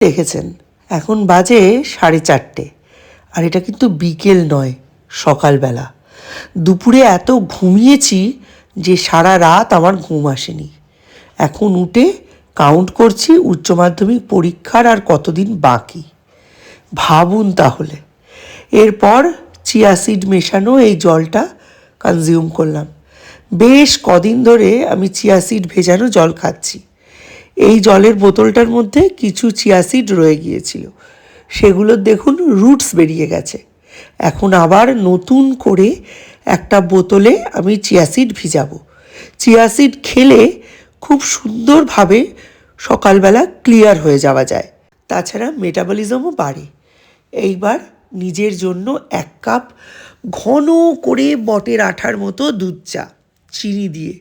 দেখেছেন এখন বাজে 4:30, আর এটা কিন্তু বিকেল নয়, সকালবেলা। দুপুরে এত ঘুমিয়েছি যে সারা রাত আমার ঘুম আসেনি। এখন উঠে কাউন্ট করছি উচ্চ মাধ্যমিক পরীক্ষার আর কতদিন বাকি। ভাবুন তাহলে। এরপর চিয়া সিড মেশানো এই জলটা কনজিউম করলাম। বেশ কদিন ধরে আমি চিয়া সিড ভেজানো জল খাচ্ছি। এই জলের বোতলটার মধ্যে কিছু চিয়া সিড রয়ে গিয়েছিল, সেগুলোর দেখুন রুটস বেরিয়ে গেছে। এখন আবার নতুন করে একটা বোতলে আমি চিয়া সিড ভিজাবো। চিয়া সিড খেলে খুব সুন্দরভাবে সকালবেলা ক্লিয়ার হয়ে যাওয়া যায়, তাছাড়া মেটাবলিজমও বাড়ে। এইবার নিজের জন্য 1 কাপ ঘন করে বটের আঠার মতো দুধ চা চিনি দিয়ে।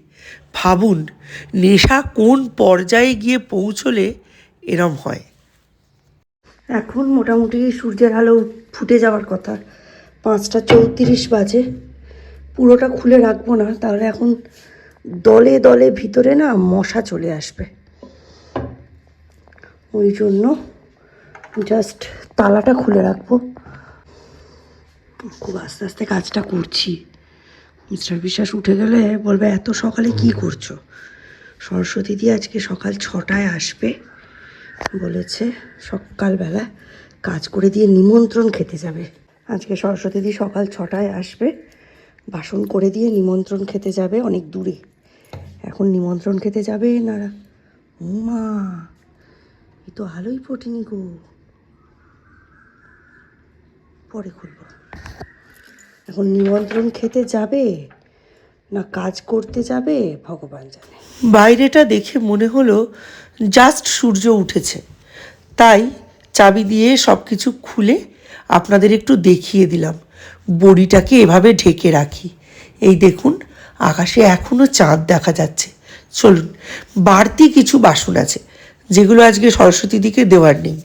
ভাবুন নেশা কোন পর্যায়ে গিয়ে পৌঁছলে এরম হয়। এখন মোটামুটি সূর্যের আলো ফুটে যাওয়ার কথা, 5:34 বাজে। পুরোটা খুলে রাখবো না, তাহলে এখন দলে দলে ভিতরে না মশা চলে আসবে। ওই জন্য জাস্ট তালাটা খুলে রাখবো। খুব আস্তে আস্তে কাজটা করছি। মিস্টার বিশ্বাস উঠে গেলে বলবে এত সকালে কি করছো। সরস্বতী দি আজকে সকাল 6টায় আসবে বলেছে, সকালবেলা কাজ করে দিয়ে নিমন্ত্রণ খেতে যাবে। আজকে সরস্বতী দি সকাল 6টায় আসবে, বাসন করে দিয়ে নিমন্ত্রণ খেতে যাবে অনেক দূরে। এখন নিমন্ত্রণ খেতে যাবে না, মা এ তো আলোই ফোটেনি গো, পরে খুলব। এখন নিমন্ত্রণ খেতে যাবে না কাজ করতে যাবে ভগবান জানে। বাইরেটা দেখে মনে হলো জাস্ট সূর্য উঠেছে, তাই চাবি দিয়ে সব কিছু খুলে আপনাদের একটু দেখিয়ে দিলাম। বড়িটাকে এভাবে ঢেকে রাখি। এই দেখুন আকাশে এখনও চাঁদ দেখা যাচ্ছে। চলুন, বাড়তি কিছু বাসন আছে যেগুলো আজকে সরস্বতী দিকে দেওয়ার নেই,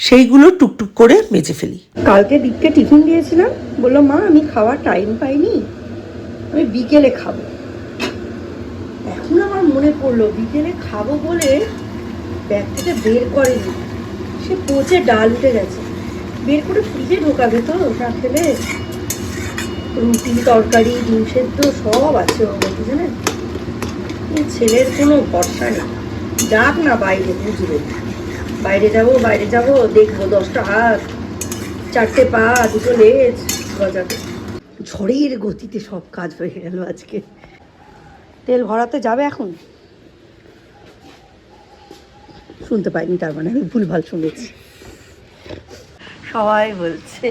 সেইগুলো টুকটুক করে মেজে ফেলি। কালকে দিককে টিফিন দিয়েছিলাম, বললো মা আমি খাওয়ার টাইম পাইনি, আমি বিকেলে খাবো। এখন আমার মনে পড়লো বিকেলে খাবো বলে ব্যাগ থেকে বের করেনি, সে পচে ডাল উঠে গেছে। বের করে ফ্রিজে ঢোকাবে তো, না খেলে। রুটি তরকারি ডিম সেদ্ধ সব আছে ওর মধ্যে, জানেন। ছেলের কোনো ভরসা নেই, যাক না বাইরে, বুঝবে। বাইরে যাবো দেখবো 10টা হাত, 4টে পা, 2টো লেজ গজাবে। ঝড়ের গতিতে সব কাজ হয়ে গেল আজকে। তেল ভরাতে যাবে এখন, শুনতে পাইনি, তার মানে আমি ভুলভাল শুনেছি। সবাই বলছে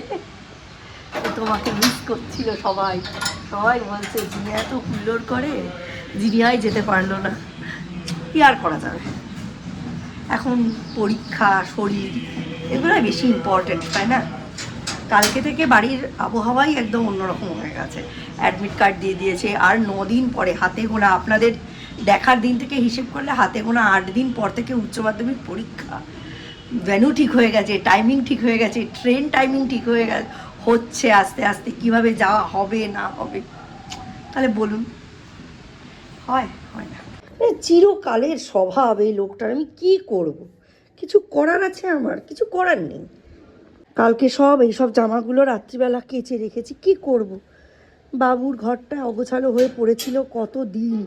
তোমাকে মিস করছিল, সবাই বলছে জিনিয়া তো হুল্লোর করে, জিনিয়াই যেতে পারলো না। কি আর করা যাবে, এখন পরীক্ষা, শরীর এগুলো বেশি ইম্পর্টেন্ট, তাই না। কালকে থেকে বাড়ির আবহাওয়াই একদম অন্যরকম হয়ে গেছে। অ্যাডমিট কার্ড দিয়ে দিয়েছে, আর 9 দিন পরে, হাতে গোনা, আপনাদের দেখার দিন থেকে হিসেব করলে হাতে গোনা 8 দিন পর থেকে উচ্চ মাধ্যমিক পরীক্ষা। ভেন্যু ঠিক হয়ে গেছে, টাইমিং ঠিক হয়ে গেছে, ট্রেন টাইমিং ঠিক হয়ে গেছে, হচ্ছে আস্তে আস্তে। কীভাবে যাওয়া হবে না হবে তাহলে বলুন, হয় না। চিরকালের স্বভাব এই লোকটার, আমি কি করব। কিছু করার আছে আমার, কিছু করার নেই। কালকে এইসব জামাগুলো রাত্রিবেলা কেচে রেখেছি, কি করব। বাবুর ঘরটা অগোছালো হয়ে পড়েছিল কত দিন,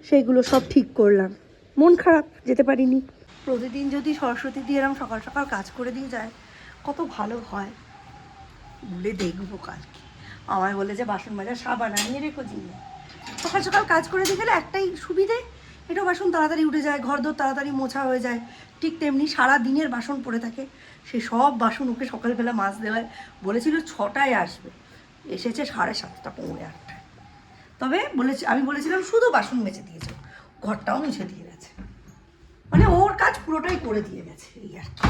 সেইগুলো সব ঠিক করলাম। মন খারাপ, যেতে পারিনি। প্রতিদিন যদি সরস্বতী দিয়ে এরকম সকাল সকাল কাজ করে দিয়ে যায় কত ভালো হয়। বলে দেখবো কালকে। আমায় বলে যে বাসন মাজার সাবান আনিয়ে রেখো জিনিস, সকাল সকাল কাজ করে দিয়ে গেলে একটাই সুবিধে, এটা বাসন তাড়াতাড়ি উঠে যায়, ঘরদোর তাড়াতাড়ি মোছা হয়ে যায়। ঠিক তেমনি সারা দিনের বাসন পড়ে থাকে, সে সব বাসন ওকে সকালবেলা মাছ দেওয়ায়। বলেছিল 6টায় আসবে, এসেছে 7:30 পৌনে 8টায়। তবে আমি বলেছিলাম শুধু বাসন মেজে দিয়েছে, ঘরটাও মুছে দিয়ে গেছে। মানে ওর কাজ পুরোটাই করে দিয়ে গেছে। এই আর কি,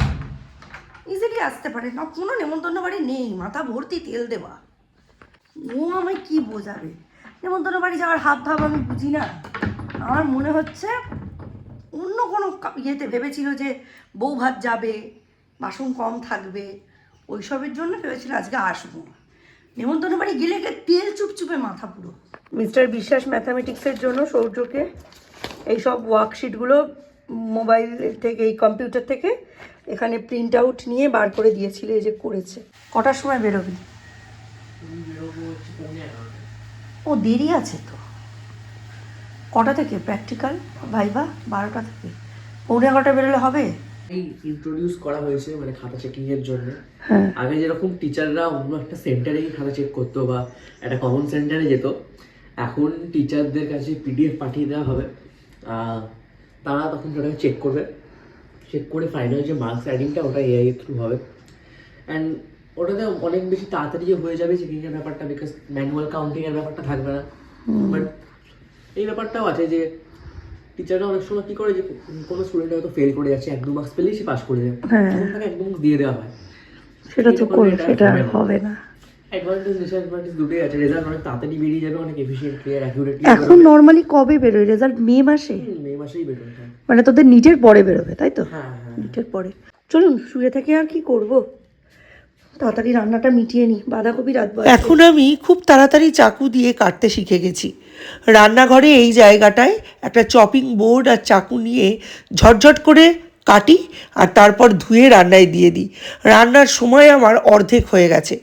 ইজিলি আসতে পারে না, কোনো নেমন্তন্ন বাড়ি নেই, মাথা ভর্তি তেল দেওয়া। ও আমায় কি বোঝাবে, নেমন্তন্ন বাড়ি যাওয়ার হাব ভাব আমি বুঝি না। আমার মনে হচ্ছে অন্য কোনো ইয়েতে ভেবেছিল যে বউ ভাত যাবে, বাসন কম থাকবে, ওইসবের জন্য ভেবেছিল আজকে আসবো। নেমন্তন্ন বাড়ি গেলে তেল চুপচুপে মাথা পুরো। মিস্টার বিশ্বাস ম্যাথামেটিক্সের জন্য সৌর্যকে এইসব ওয়ার্কশিটগুলো মোবাইল থেকে, এই কম্পিউটার থেকে এখানে প্রিন্ট আউট নিয়ে বার করে দিয়েছিল, এই যে করেছে। কটার সময় বেরোবি? ও দেরি আছে তো। কটা থেকে প্র্যাকটিক্যাল ভাইবা? 12টা থেকে। 11:15 বেরোলে হবে? এই ইন্ট্রোডিউস করা হয়েছে মানে খাতা চেকিং এর জন্য। হ্যাঁ, আগে যেরকম টিচাররা অন্য একটা সেন্টারে গিয়ে খাতা চেক করতো বা একটা কমন সেন্টারে যেত, এখন টিচারদের কাছে পিডিএফ পাঠিয়ে দেওয়া হবে, তারা তখন সেটাকে চেক করবে, চেক করে ফাইনাল যে মার্কস অ্যাডিংটা ওটা এআই থ্রু হবে। অ্যান্ড ওটাতে অনেক বেশি তাড়াতাড়ি হয়ে যাবে চেকিংয়ের ব্যাপারটা, বিকজ ম্যানুয়াল কাউন্টিংয়ের ব্যাপারটা থাকবে না। বাট এই ব্যাপারটাও আছে যে টিচাররা অনেক সময় কী করে যে কোনো স্টুডেন্ট হয়তো ফেল করে যাচ্ছে, 1-2 মার্কস পেলেই সে পাস করে যায়, তখন তাকে 1-2 মার্কস দিয়ে দেওয়া হয়। সেটা তো সেটা হবে না। অ্যাডভান্টেজ ডিসঅ্যাডভান্টেজ দুটোই আছে। রেজাল্ট অনেক তাড়াতাড়ি বেরিয়ে যাবে, অনেক এফিশিয়েন্টলি আর অ্যাকুরেটলি। এখন নর্মালি কবে বেরোয় রেজাল্ট? মে মাসে? মে মাসেই বেরোয়। মানে তোদের নিটের পরে বেরোবে, তাই তো? হ্যাঁ হ্যাঁ, নিটের পরে। চলুন শুয়ে থেকে আর কি করব, তাড়াতাড়ি রান্নাটা মিটিয়ে নিই। বাঁধাকপি রাখবো। এখন আমি খুব তাড়াতাড়ি চাকু দিয়ে কাটতে শিখে গেছি। রান্নাঘরে এই জায়গাটায় একটা চপিং বোর্ড আর চাকু নিয়ে ঝটঝট করে কাটি আর তারপর ধুয়ে রান্নায় দিয়ে দিই। রান্নার সময় আমার অর্ধেক হয়ে গেছে।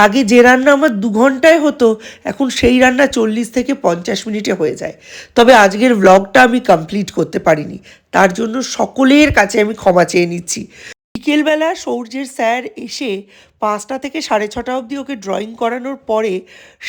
আগে যে রান্না আমার 2 ঘন্টায় হতো, এখন সেই রান্না 40 থেকে 50 মিনিটে হয়ে যায়। তবে আজকের ব্লগটা আমি কমপ্লিট করতে পারিনি, তার জন্য সকলের কাছে আমি ক্ষমা চেয়ে নিচ্ছি। বিকেলবেলা সৌর্যের স্যার এসে 5টা থেকে 6:30 অবধি ওকে ড্রয়িং করানোর পরে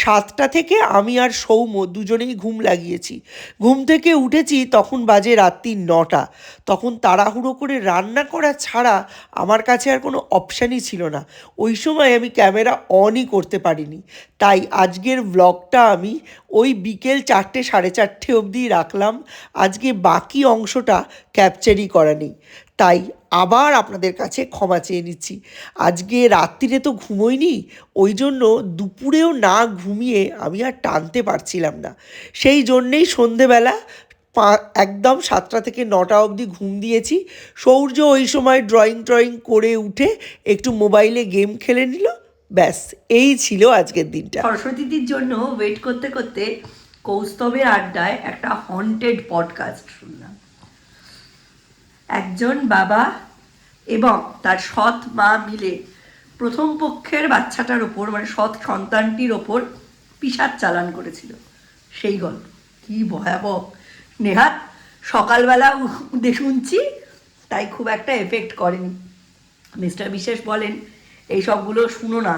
7টা থেকে আমি আর সৌম্য দুজনেই ঘুম লাগিয়েছি। ঘুম থেকে উঠেছি তখন বাজে রাত্রি 9টা। তখন তাড়াহুড়ো করে রান্না করা ছাড়া আমার কাছে আর কোনো অপশানই ছিল না। ওই সময় আমি ক্যামেরা অনই করতে পারিনি, তাই আজকের ব্লগটা আমি ওই বিকেল 4টে 4:30 অবধি রাখলাম। আজকে বাকি অংশটা ক্যাপচারই করা নেই, তাই আবার আপনাদের কাছে ক্ষমা চেয়ে নিচ্ছি। আজকে রাত্রিরে তো ঘুমোইনি, ওই জন্য দুপুরেও না ঘুমিয়ে আমি আর টানতে পারছিলাম না। সেই জন্যেই সন্ধেবেলা একদম 7টা থেকে 9টা অবধি ঘুম দিয়েছি। সৌর্য ওই সময় ড্রয়িং করে উঠে একটু মোবাইলে গেম খেলে নিল। ব্যাস, এই ছিল আজকের দিনটা। সরস্বতীর জন্য ওয়েট করতে করতে কৌস্তবের আড্ডায় একটা হন্টেড পডকাস্ট শুনলাম। একজন বাবা এবং তার সৎ মা মিলে প্রথম পক্ষের বাচ্চাটার ওপর, মানে সৎ সন্তানটির ওপর পিশাচ চালান করেছিল। সেই গল্প কি ভয়াবহ! নেহাত সকালবেলা উঠে শুনছি, তাই খুব একটা এফেক্ট করেনি। মিস্টার বিশেষ বলেন এই সবগুলো শুনো না,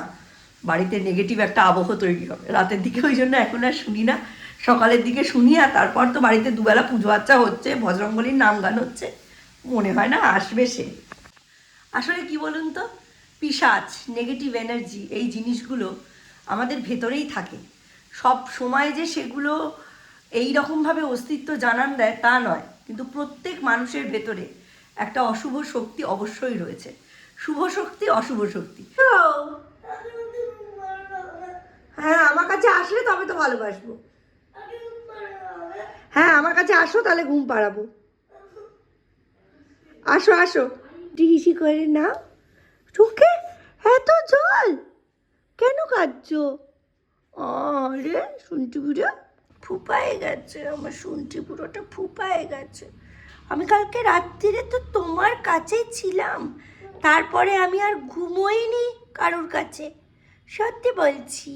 বাড়িতে নেগেটিভ একটা আবহ তৈরি হবে। রাতের দিকে ওই জন্য এখন আর শুনি না, সকালের দিকে শুনি। আর তারপর তো বাড়িতে দুবেলা পুজো আচ্চা হচ্ছে, বজরঙ্গলির নাম গান হচ্ছে, মনে হয় না আসবে সে। আসলে কি বলুন তো, পিশাচ, নেগেটিভ এনার্জি, এই জিনিসগুলো আমাদের ভেতরেই থাকে। সব সময় যে সেগুলো এই রকমভাবে অস্তিত্ব জানান দেয় তা নয়, কিন্তু প্রত্যেক মানুষের ভেতরে একটা অশুভ শক্তি অবশ্যই রয়েছে। শুভ শক্তি, অশুভ শক্তি। হ্যাঁ, আমার কাছে আসলে তবে তো ভালোবাসবো। হ্যাঁ, আমার কাছে আসো, তাহলে ঘুম পাড়াবো। আসো আসো, হিসি করে নাও। চোখে এত জল কেন কাঁদছো? আরে শুনটি বুড়ো ফুপায়ে গেছে, আমার শুনটি বুড়োটা ফুপায়ে গেছে। আমি কালকে রাত্রিরে তো তোমার কাছেই ছিলাম, তারপরে আমি আর ঘুমোইনি কারোর কাছে, সত্যি বলছি।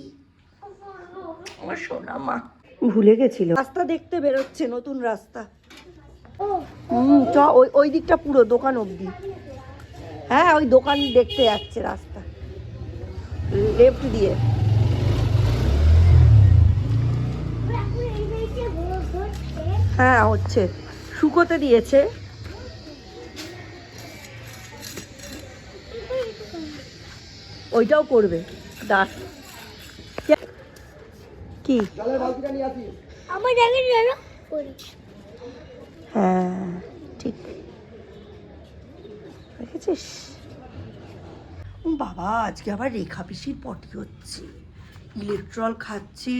আমার সোনা মা ভুলে গেছিল। রাস্তা দেখতে বেরোচ্ছে, নতুন রাস্তা। চ, ওই দিকটা পুরো দোকান অবধি। হ্যাঁ, ওই দোকান দেখতে যাচ্ছে রাস্তা, লেফট দিয়ে। হ্যাঁ হচ্ছে, শুকোতে দিয়েছে। ওইটাও করবে, দাঁড়। কি হ্যাঁ ঠিক দেখেছিস? বাবা, আজকে আবার রেখা পিসির পটি হচ্ছে, ইলেকট্রল খাচ্ছে,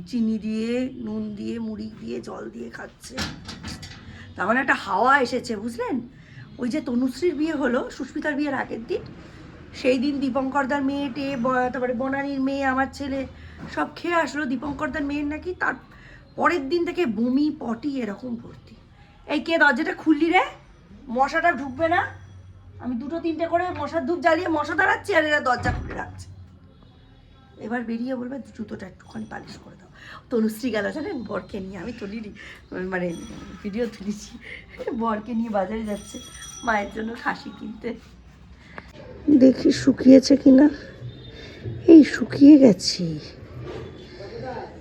চিনি দিয়ে, নুন দিয়ে, মুড়ি দিয়ে, জল দিয়ে খাচ্ছে। তার মানে একটা হাওয়া এসেছে, বুঝলেন? ওই যে তনুশ্রীর বিয়ে হলো, সুস্মিতার বিয়ের আগের দিন, সেই দিন দীপঙ্করদার মেয়েটে, তারপরে বনানীর মেয়ে, আমার ছেলে সব খেয়ে আসলো। দীপঙ্করদার মেয়ের নাকি তার পরের দিন থেকে বমি, পটি এরকম ভর্তি। এই কে দরজাটা খুললি রে? মশাটা ঢুকবে না? আমি 2-3টে করে মশার ধূপ জ্বালিয়ে মশা দাঁড়াচ্ছি আর এরা দরজা খুলে রাখছে। এবার বেরিয়ে বলবে জুতোটা একটুখানি পালিশ করে দাও। তনুশ্রী গেল জানেন বরকে নিয়ে, আমি তুলিনি মানে ভিডিও তুলেছি, বরকে নিয়ে বাজারে যাচ্ছে মায়ের জন্য খাসি কিনতে। দেখি শুকিয়েছে কিনা। এই শুকিয়ে গেছি,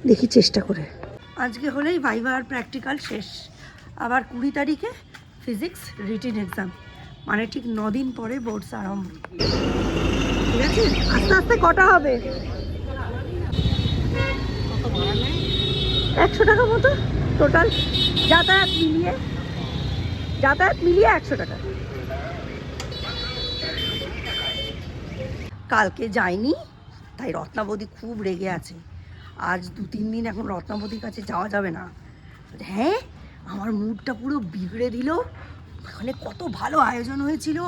দেখি চেষ্টা করে। আজকে হলেই ভাইভা আর প্র্যাকটিক্যাল শেষ, আবার 20 তারিখে ফিজিক্স রিটেন এক্সাম, মানে ঠিক 9 দিন পরে বোর্ডস আরম্ভ। ঠিক আছে, আস্তে আস্তে কটা হবে? 100 টাকা মতো টোটাল, যাতায়াত মিলিয়ে 100 টাকা। কালকে যাইনি তাই রত্নাবতী খুব রেগে আছে। আজ 2-3 দিন এখন রত্নাবতীর কাছে যাওয়া যাবে না। হ্যাঁ, আমার মুডটা পুরো বিগড়ে দিল। ওখানে কত ভালো আয়োজন হয়েছিল,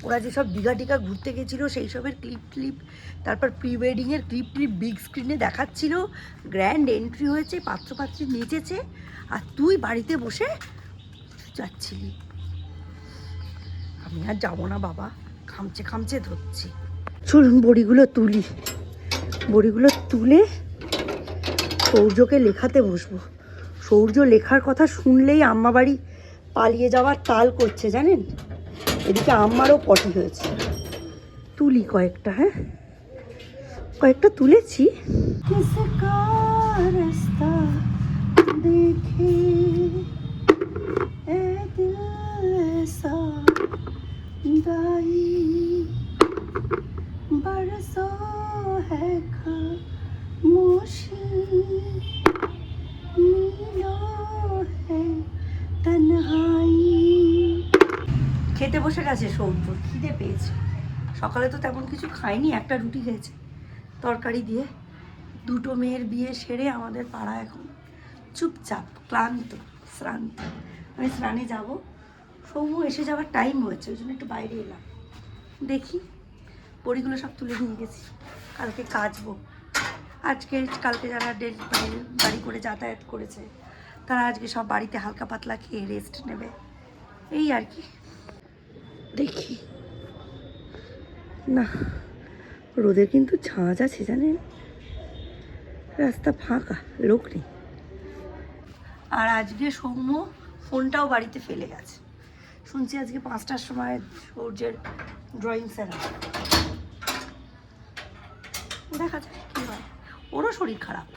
ওরা যেসব দীঘা টিঘা ঘুরতে গেছিলো সেই সবের ক্লিপ, তারপর প্রি ওয়েডিংয়ের ক্লিপ বিগ স্ক্রিনে দেখাচ্ছিল, গ্র্যান্ড এন্ট্রি হয়েছে, পাত্রপাত্রী নেচেছে, আর তুই বাড়িতে বসে যাচ্ছিলি। আমি আর যাবো না বাবা, খামচে ধরছি। চলুন বড়িগুলো তুলে সৌর্যকে লেখাতে বসবো। সৌর্য লেখার কথা শুনলেই আম্মা বাড়ি পালিয়ে যাওয়ার তাল করছে জানেন। এদিকে আম্মারও পটি হয়েছে। তুলি কয়েকটা, হ্যাঁ কয়েকটা তুলেছি। খেতে বসে গেছে সৌর্য, খিদে পেয়েছে। সকালে তো তেমন কিছু খাইনি, একটা রুটি খেয়েছে তরকারি দিয়ে। 2টো মেয়ের বিয়ে সেরে আমাদের পাড়া এখন চুপচাপ, ক্লান্ত, শ্রান্ত। আমি স্নানে যাব, সৌম্য এসে যাওয়ার টাইম হয়েছে, ওই জন্য একটু বাইরে এলাম। দেখি বড়িগুলো সব তুলে নিয়ে গেছি, কালকে কাচবো। কালকে যারা বাড়ি করে যাতায়াত করেছে তারা আজকে সব বাড়িতে হালকা পাতলা খেয়ে রেস্ট নেবে, এই আর কি। দেখি না, রোদের কিন্তু ঝাঁজ আছে জানেন, রাস্তা ফাঁকা, লোক নেই। আর আজকে সৌম্য ফোনটাও বাড়িতে ফেলে গেছে। শুনছি আজকে 5টার সময় সূর্যের ড্রয়িং স্যার, দেখা যায় কী হয়। ওরও শরীর খারাপ।